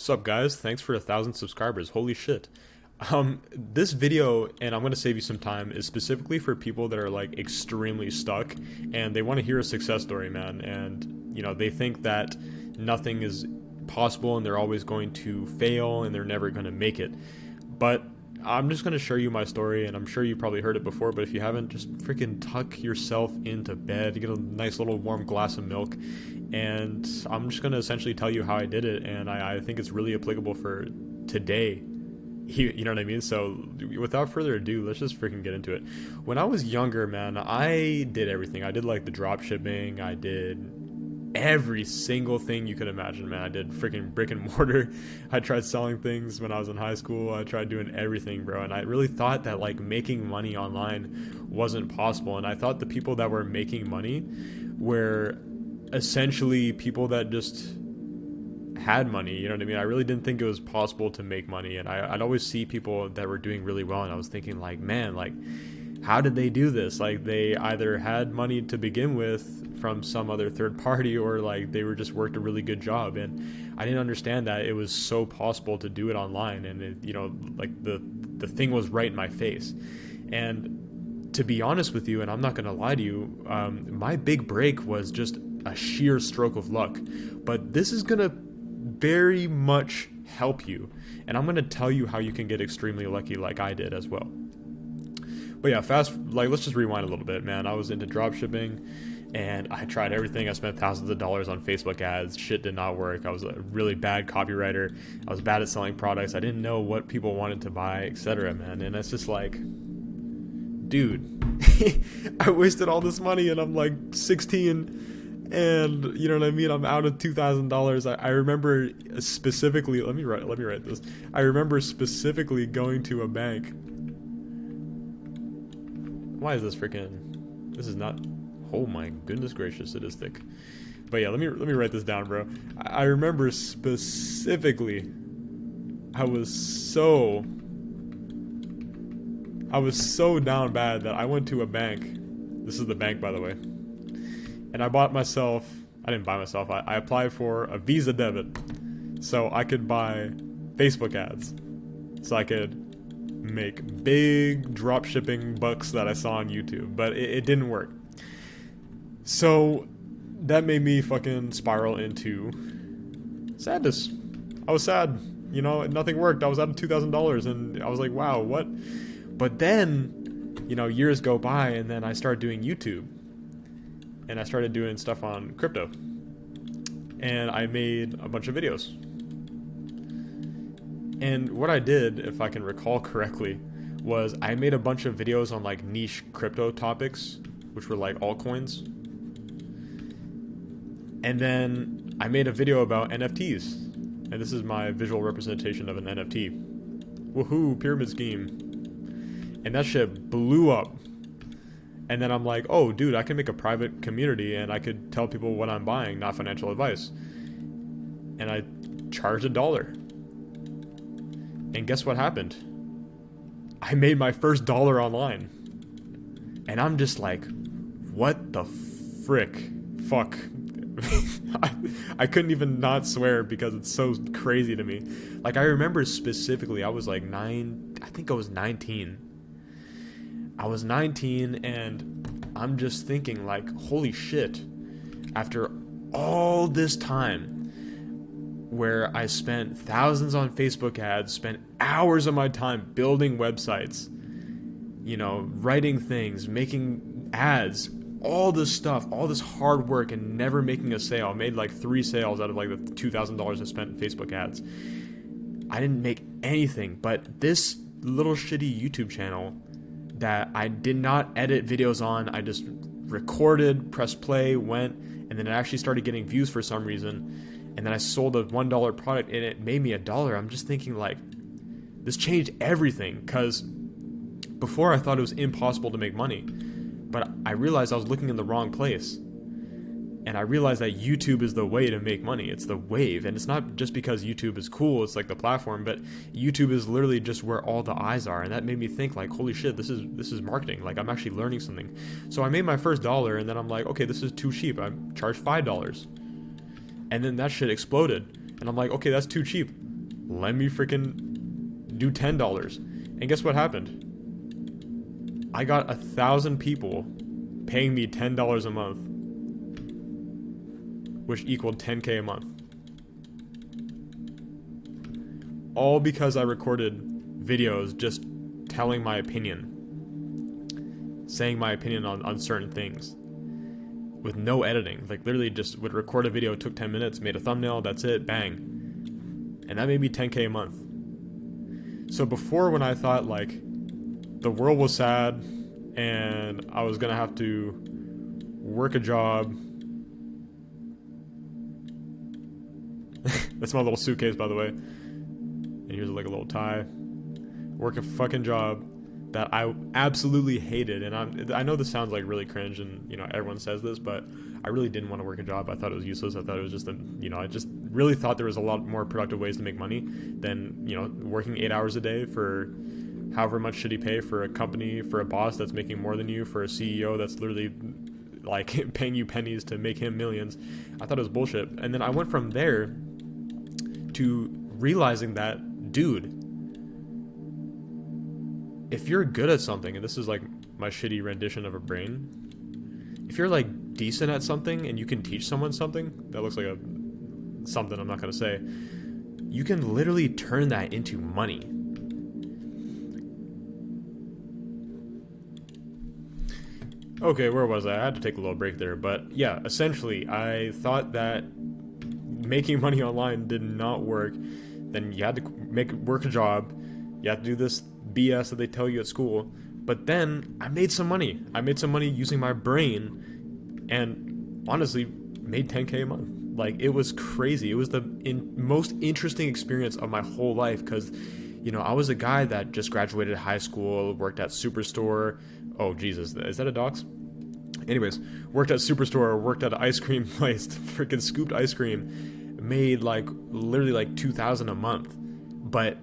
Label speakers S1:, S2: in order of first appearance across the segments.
S1: Sup guys, thanks for 1,000 subscribers, holy shit. This video, and I'm gonna save you some time, is specifically for people that are like extremely stuck and they want to hear a success story, man, and they think that nothing is possible and they're always going to fail and they're never gonna make it. But I'm just gonna show you my story, and I'm sure you probably heard it before, but if you haven't, just freaking tuck yourself into bed, get a nice little warm glass of milk, and I'm just gonna essentially tell you how I did it, and I think it's really applicable for today. You know what I mean? So without further ado, let's just freaking get into it. When I was younger, man, I did everything. I did like the drop shipping, I did every single thing you could imagine, man. I did freaking brick and mortar. I tried selling things when I was in high school. I tried doing everything, bro, and I really thought that like making money online wasn't possible, and I thought the people that were making money were essentially people that just had money, you know what I mean? I really didn't think it was possible to make money, and I'd always see people that were doing really well, and I was thinking like, man, like how did they do this? Like they either had money to begin with from some other third party, or like they were just worked a really good job, and I didn't understand that it was so possible to do it online, and like the thing was right in my face. And to be honest with you, and I'm not gonna lie to you, my big break was just a sheer stroke of luck, but this is gonna very much help you, and I'm gonna tell you how you can get extremely lucky like I did as well. But yeah, let's just rewind a little bit, man. I was into dropshipping and I tried everything. I spent thousands of dollars on Facebook ads. Shit did not work. I was a really bad copywriter. I was bad at selling products. I didn't know what people wanted to buy, etc., man. And it's just like, dude, I wasted all this money and I'm like 16, and you know what I mean? I'm out of $2,000. I remember specifically, let me write this. I remember specifically going to a bank. Why is this freaking, this is not, oh my goodness gracious, it is thick. But yeah, let me write this down, bro. I remember specifically, I was so down bad that I went to a bank. This is the bank, by the way. And I didn't buy myself, I applied for a Visa debit so I could buy Facebook ads, so I could make big drop shipping bucks that I saw on YouTube, but it didn't work. So that made me fucking spiral into sadness. I was sad, nothing worked. I was out of $2,000 and I was like, wow, what? But then, years go by, and then I started doing YouTube, and I started doing stuff on crypto, and I made a bunch of videos. And what I did, if I can recall correctly, was I made a bunch of videos on like niche crypto topics, which were like altcoins. And then I made a video about NFTs. And this is my visual representation of an NFT. Woohoo, pyramid scheme. And that shit blew up. And then I'm like, oh dude, I can make a private community and I could tell people what I'm buying, not financial advice. And I charged $1. And guess what happened? I made my first dollar online. And I'm just like, what the fuck. I couldn't even not swear because it's so crazy to me. Like, I remember specifically, I was like 19. I was 19, and I'm just thinking like, holy shit, after all this time where I spent thousands on Facebook ads, spent hours of my time building websites, writing things, making ads, all this stuff, all this hard work, and never making a sale. I made like 3 sales out of like the $2,000 I spent in Facebook ads. I didn't make anything, but this little shitty YouTube channel that I did not edit videos on, I just recorded, pressed play, went, and then it actually started getting views for some reason. And then I sold a $1 product and it made me $1. I'm just thinking like, this changed everything, because before I thought it was impossible to make money, but I realized I was looking in the wrong place. And I realized that YouTube is the way to make money. It's the wave. And it's not just because YouTube is cool, it's like the platform, but YouTube is literally just where all the eyes are. And that made me think like, holy shit, this is marketing. Like, I'm actually learning something. So I made my first $1, and then I'm like, okay, this is too cheap. I charged $5. And then that shit exploded. And I'm like, okay, that's too cheap. let me freaking do $10. And guess what happened? I got 1,000 people paying me $10 a month, which equaled 10K a month. All because I recorded videos just telling my opinion, saying my opinion on certain things with no editing. Like literally just would record a video, took 10 minutes, made a thumbnail, that's it, bang. And that made me 10K a month. So before, when I thought like the world was sad and I was gonna have to work a job. That's my little suitcase, by the way. And here's like a little tie. Work a fucking job that I absolutely hated. And I know this sounds like really cringe, and you know everyone says this, but I really didn't want to work a job. I thought it was useless. I thought it was just I just really thought there was a lot more productive ways to make money than, you know, working 8 hours a day for however much shitty pay for a company, for a boss that's making more than you, for a CEO that's literally like paying you pennies to make him millions. I thought it was bullshit. And then I went from there to realizing that, dude, if you're good at something, and this is like my shitty rendition of a brain, if you're like decent at something and you can teach someone something, that looks like something I'm not gonna say, you can literally turn that into money. Okay, where was I? I had to take a little break there, but yeah, essentially, I thought that making money online did not work. Then you had to work a job, you have to do this BS that they tell you at school. But then I made some money. I made some money using my brain, and honestly made 10K a month. Like, it was crazy. It was the most interesting experience of my whole life, because, you know, I was a guy that just graduated high school, worked at Superstore. Oh Jesus, is that a dox? Anyways, worked at Superstore, worked at an ice cream place, freaking scooped ice cream, made like literally like 2,000 a month. But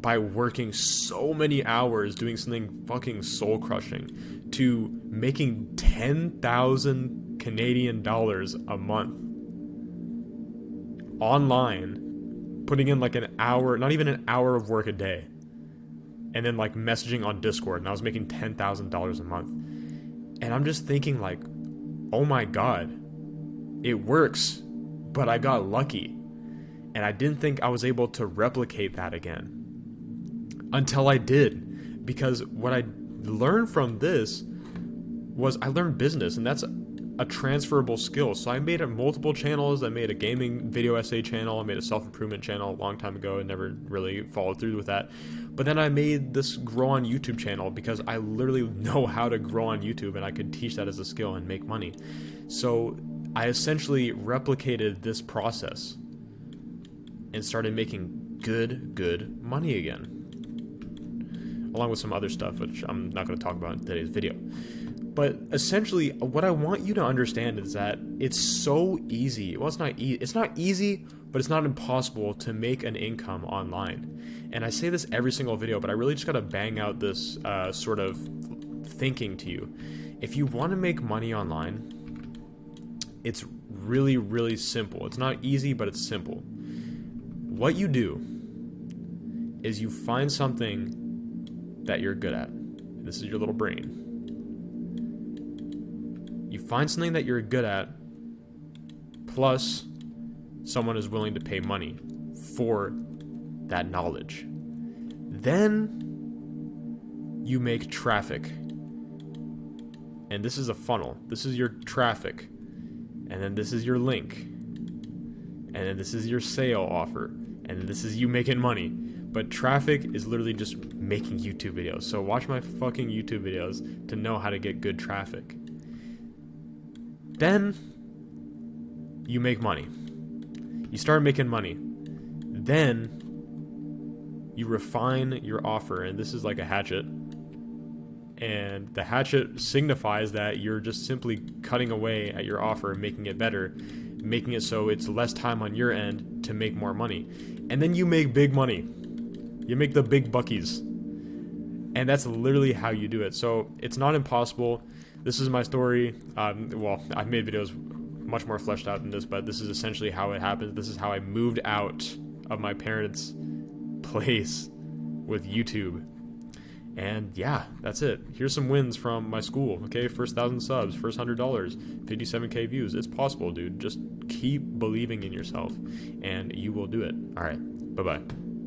S1: by working so many hours doing something fucking soul crushing, to making 10,000 Canadian dollars a month online, putting in like an hour, not even an hour of work a day, and then like messaging on Discord, and I was making $10,000 a month. And I'm just thinking like, oh my god, it works, but I got lucky. And I didn't think I was able to replicate that again. Until I did. Because what I learned from this was I learned business, and that's a transferable skill. So I made multiple channels. I made a gaming video essay channel. I made a self-improvement channel a long time ago and never really followed through with that. But then I made this grow on YouTube channel because I literally know how to grow on YouTube, and I could teach that as a skill and make money. So I essentially replicated this process and started making good money again, along with some other stuff which I'm not going to talk about in today's video. But essentially, what I want you to understand is that it's so easy. Well, it's not easy, but it's not impossible to make an income online. And I say this every single video, but I really just got to bang out this sort of thinking to you. If you want to make money online, it's really, really simple. It's not easy, but it's simple. What you do is you find something that you're good at. This is your little brain. You find something that you're good at, plus someone is willing to pay money for that knowledge. Then you make traffic. And this is a funnel. This is your traffic. And then this is your link. And then this is your sale offer. And then this is you making money. But traffic is literally just making YouTube videos. So watch my fucking YouTube videos to know how to get good traffic. Then you make money. You start making money. Then you refine your offer, and this is like a hatchet. And the hatchet signifies that you're just simply cutting away at your offer and making it better, making it so it's less time on your end to make more money. And then you make big money. You make the big buckies. And that's literally how you do it. So it's not impossible. This is my story. Well, I've made videos much more fleshed out than this, but this is essentially how it happened. This is how I moved out of my parents' place with YouTube. And yeah, that's it. Here's some wins from my school. Okay, first 1,000 subs, first $100, 57K views. It's possible, dude. Just keep believing in yourself, and you will do it. All right, bye bye.